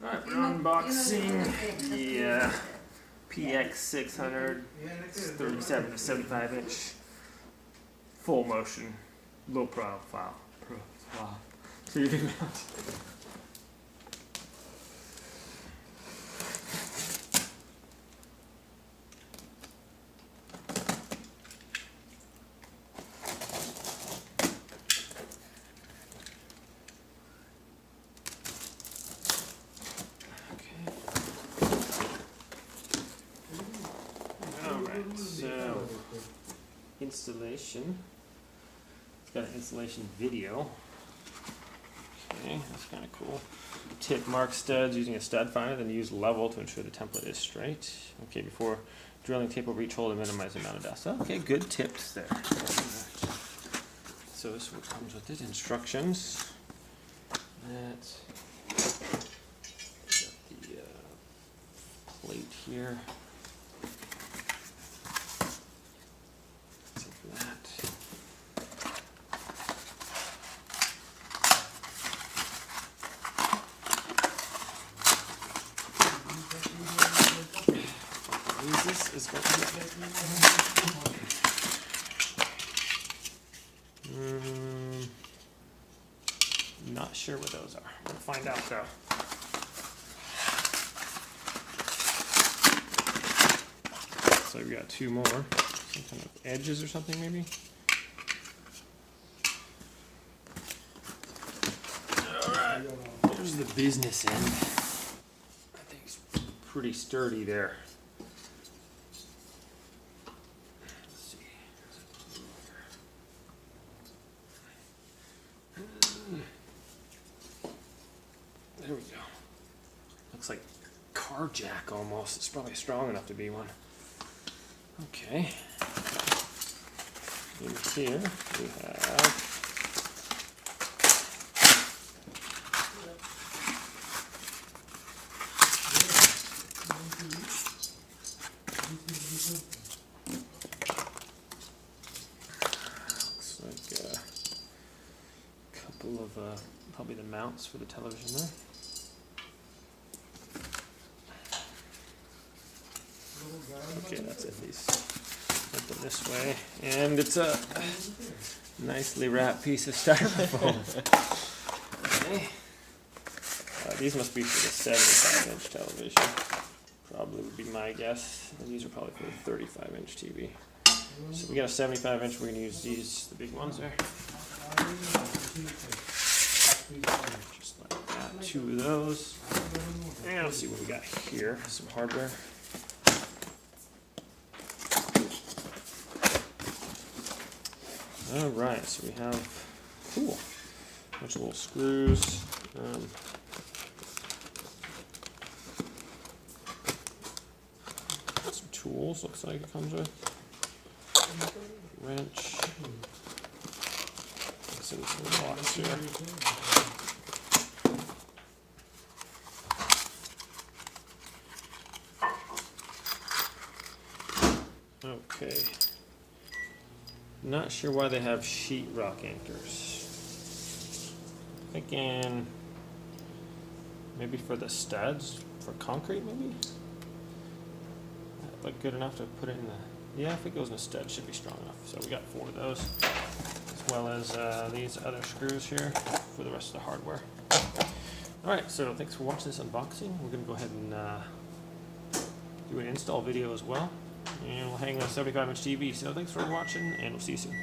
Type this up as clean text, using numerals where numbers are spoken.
Alright, we're unboxing the PX600 37 to 75 inch full motion low profile TV mount. So, installation. It's got an installation video. Okay, that's kind of cool. Tip mark studs using a stud finder, then use level to ensure the template is straight. Okay, before drilling, tape over each hole to minimize the amount of dust. Okay, good tips there. So this one comes with it. Instructions. That's got the plate here. This is going to be not sure what those are. We'll find out though. So we've got two more. Some kind of edges or something maybe. Alright. There's the business end. I think it's pretty sturdy there. There we go. Looks like car jack almost. It's probably strong enough to be one. Okay. In here we have looks like a couple of probably the mounts for the television there. Okay, that's at least put them this way, and it's a nicely wrapped piece of styrofoam. Okay. These must be for the 75-inch television. Probably would be my guess. And these are probably for the 35-inch TV. So we got a 75-inch. We're going to use these, the big ones there. Just like that. Two of those. And let's see what we got here. Some hardware. Alright, so we have, cool, a bunch of little screws, some tools, looks like it comes with, wrench, it's in this little box here. Okay. Not sure why they have sheetrock anchors. Thinking maybe for the studs, for concrete maybe? That look good enough to put it in the, yeah, if it goes in a stud, it should be strong enough. So we got 4 of those, as well as these other screws here for the rest of the hardware. Alright, so thanks for watching this unboxing. We're going to go ahead and do an install video as well. And we'll hang a 75-inch TV. So thanks for watching, and we'll see you soon.